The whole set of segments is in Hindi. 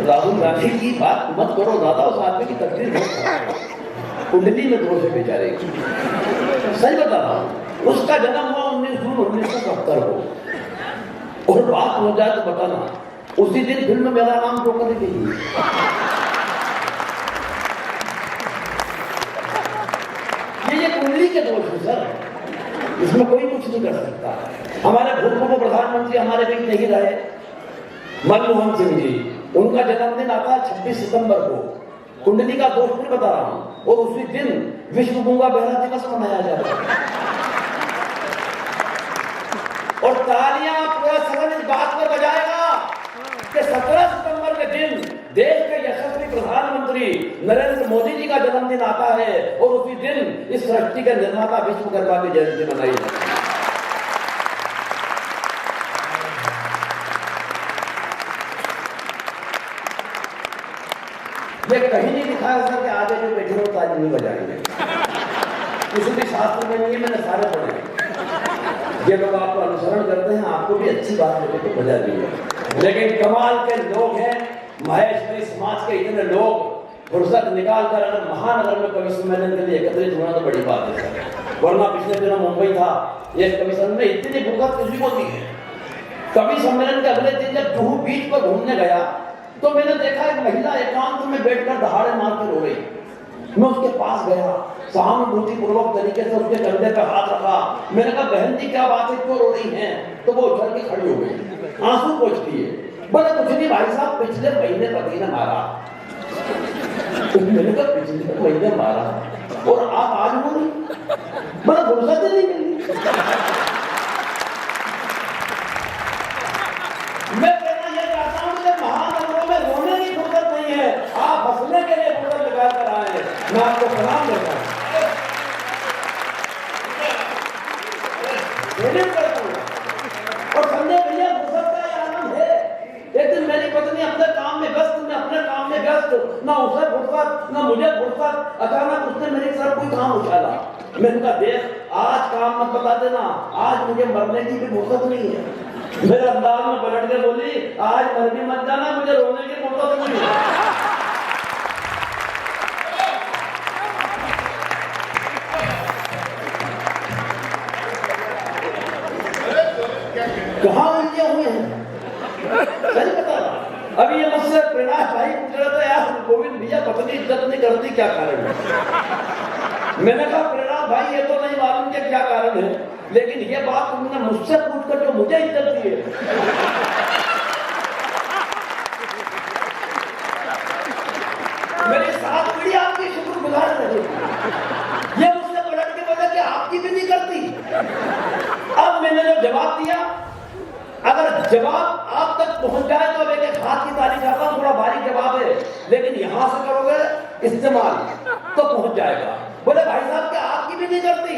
राहुल गांधी की बात मत करो दादा, उस आदमी की तकलीफ हो, कुंडली में दोष है बेचारे की। सही बता रहा हूं, उसका जन्म हुआ 19 जून 1970 को, और बात हो जाए तो बताना उसी दिन फिल्म में मेरा नाम क्यों कर दी गई। ये कुंडली के दोष है सर, इसमें कोई कुछ नहीं कर सकता। हमारे भूतपूर्व प्रधानमंत्री हमारे बीच नहीं रहे, मनमोहन सिंह जी, उनका जन्मदिन आता है 26 सितंबर को, कुंडली का दोष नहीं बता रहा हूं, और उसी दिन विश्व गूंगा बहरा दिवस मनाया जाता है। और तालियां पूरा सदन इस बात पर बजाएगा कि 17 सितंबर के दिन देश के यशस्वी प्रधानमंत्री नरेंद्र मोदी जी का जन्मदिन आता है, और उसी दिन इस सृष्टि के निर्माता विश्वकर्मा की जयंती मनाई जाती है। ये कहीं नहीं लिखा है सर कि आगे जो बैठे हो ताली नहीं बजाएंगे, किसी भी शास्त्र में नहीं है, मैंने सारे पढ़े। ये लोग आपको अनुसरण करते हैं, आपको भी अच्छी बात लगे तो बजा दीजिए, लेकिन कमाल के लोग हैं महेश्वरी समाज के, इतने लोग फुर्सत निकाल कर अगर महानगर में कवि सम्मेलन के लिए एकत्रित होना तो बड़ी बात है। वरना पिछले दिनों मुंबई था, ये कवि सम्मेलन में इतनी फुर्सत किसी को नहीं है। कवि सम्मेलन के अगले दिन जब जुहू बीच पर घूमने गया तो मैंने देखा एक महिला एकांत में बैठकर दहाड़े मार के रो रही। मैं उसके पास गया, सहानुभूति पूर्वक तरीके से उसके कंधे पर हाथ रखा। मैंने कहा बहन जी क्या बात है, क्यों रो रही हैं? तो वो उछल के खड़ी हो गई, आंसू पोंछती है। बोले कुछ नहीं भाई साहब, पिछले महीने पति ने मारा। मैंने कहा पिछले महीने मारा और आप आज हो रही? बोला फुर्सत ही नहीं मिली। मैं कहना यह चाहता हूं कि महानगरों में रोने की फुर्सत नहीं है, आप हंसने के लिए फुर्सत लगा कर आए। मैं आपको प्रणाम करता हूं, और संजय भैया फुर्सत का यह आनंद है। एक दिन मेरी पत्नी अपने काम में व्यस्त, मैं अपने काम में व्यस्त, ना उसे फुर्सत ना मुझे फुर्सत। अचानक उसने मेरे सर कोई काम उछाला। मैंने कहा देख, आज काम मत बता देना, आज मुझे मरने की भी फुर्सत नहीं है। मेरे अंदाज में पलट के बोली, आज मर भी मत जाना, मुझे रोने की फुर्सत नहीं है। कहां उलझे हुए हैं, सही बता। अभी ये मुझसे प्रकाश भाई पूछ रहे थे, यार गोविंद भैया पत्नी इज्जत नहीं करती, क्या कारण है? मैंने कहा प्रकाश भाई ये तो नहीं मालूम कि क्या कारण है, लेकिन ये बात तुमने मुझसे पूछकर जो मुझे इज्जत दी है, मेरी साथ पीढ़ी आपकी शुक्रगुजार रही। ये मुझसे पलट के बोला कि आपकी भी नहीं करती। अब मैंने जो जवाब दिया, अगर जवाब आप तक पहुंच जाए तो एक एक हाथ की ताली चाहता हूं, थोड़ा भारी जवाब है, लेकिन यहां से करोगे इस्तेमाल तो पहुंच जाएगा। बोले भाई साहब क्या आपकी भी नहीं करती?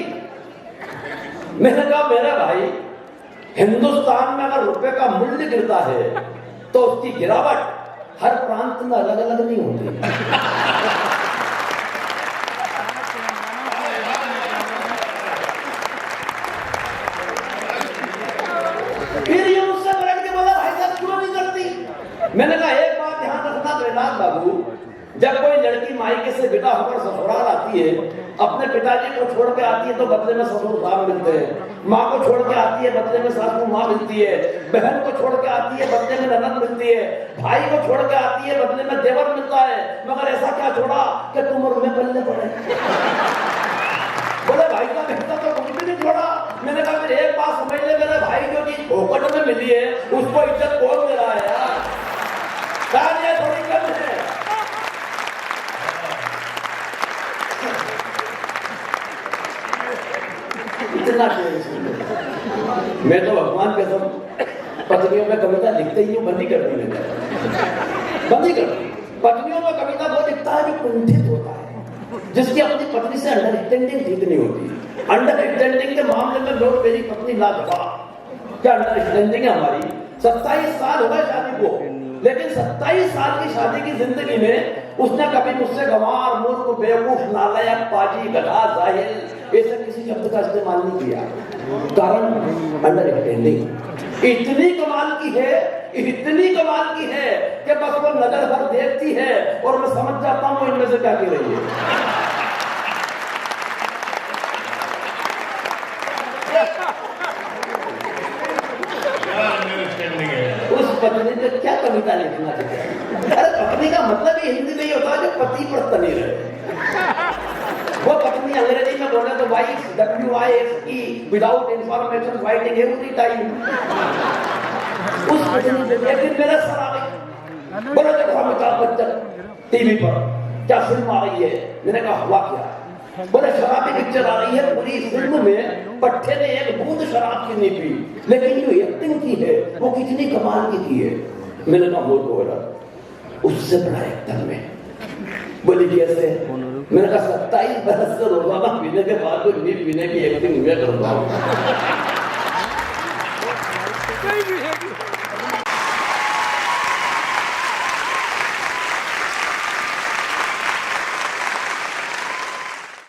मैंने कहा मेरा भाई, हिंदुस्तान में अगर रुपए का मूल्य गिरता है तो उसकी गिरावट हर प्रांत में अलग अलग नहीं होती। फिर ये मुझसे बैठ के बोला भाई साहब क्यों नहीं करती? मैंने कहा एक बात ध्यान रखना प्रहलाद बाबू, जब कोई लड़की मायके से विदा होकर ससुराल आती है, अपने पिताजी को छोड़ के आती है तो बदले में ससुर साहब मिलते हैं, माँ को छोड़ के आती है बदले में सासू माँ मिलती है, बहन को छोड़ के आती है बदले में ननद मिलती है, भाई को छोड़ के आती है बदले में देवर मिलता है। मगर ऐसा क्या छोड़ा कि तुम और मैं पलने पड़े? बोले भाई का बेहतर तो कुछ भी नहीं छोड़ा। मैंने कहा फिर एक बात समझ ले, मेरे भाई जो चीज फोकट में मिली है उसको इज्जत कौन दे रहा है यार? तालियां थोड़ी कम है। इतना मैं तो भगवान के सब पत्नियों में कविता लिखते ही बंदी कर दी, बंदी कर दी। पत्नियों में कविता वो लिखता है जो कुंठित होता है, जिसकी अपनी पत्नी से अंडरस्टैंडिंग ठीक नहीं होती। अंडरस्टैंडिंग के मामले में लोग मेरी पत्नी लाजवाब, क्या अंडरस्टैंडिंग है हमारी। 27 साल हो गए शादी को, लेकिन 27 साल की शादी की जिंदगी में उसने कभी मुझसे गंवार, मूर्ख, बेवकूफ, नालायक, पाजी, गधा, जाहिल ऐसे किसी शब्द का इस्तेमाल नहीं किया। कारण अंडरस्टैंडिंग। इतनी कमाल की है, इतनी कमाल की है कि बस वो नजर भर देखती है और मैं समझ जाता हूं इनमें से क्या कह रही है। उस पत्नी पे क्या कविता लिखना चाहिए? अरे पत्नी का मतलब ये हिंदी में ही होता है जो पति पर तनी रहे। वो पत्नी अंग्रेजी में बोले तो wife WIFE without information fighting every time. उस पत्नी पे लेकिन मेरा सर आ गई, बोले देखो अमिताभ बच्चन टीवी पर क्या फिल्म आ रही है। मैंने कहा हुआ क्या? बोले शराबी पिक्चर आ रही है, पूरी फिल्म में पट्टे ने एक बूंद शराब की नहीं पी, लेकिन जो एक्टिंग की है वो कितनी कमाल की है। मैंने कहा वो तो बोला उससे बड़ा एक्टर में। बोली कैसे? मैंने कहा 27 बरस से रोजाना पीने के बाद भी पीने की एक्टिंग मैं करता हूँ।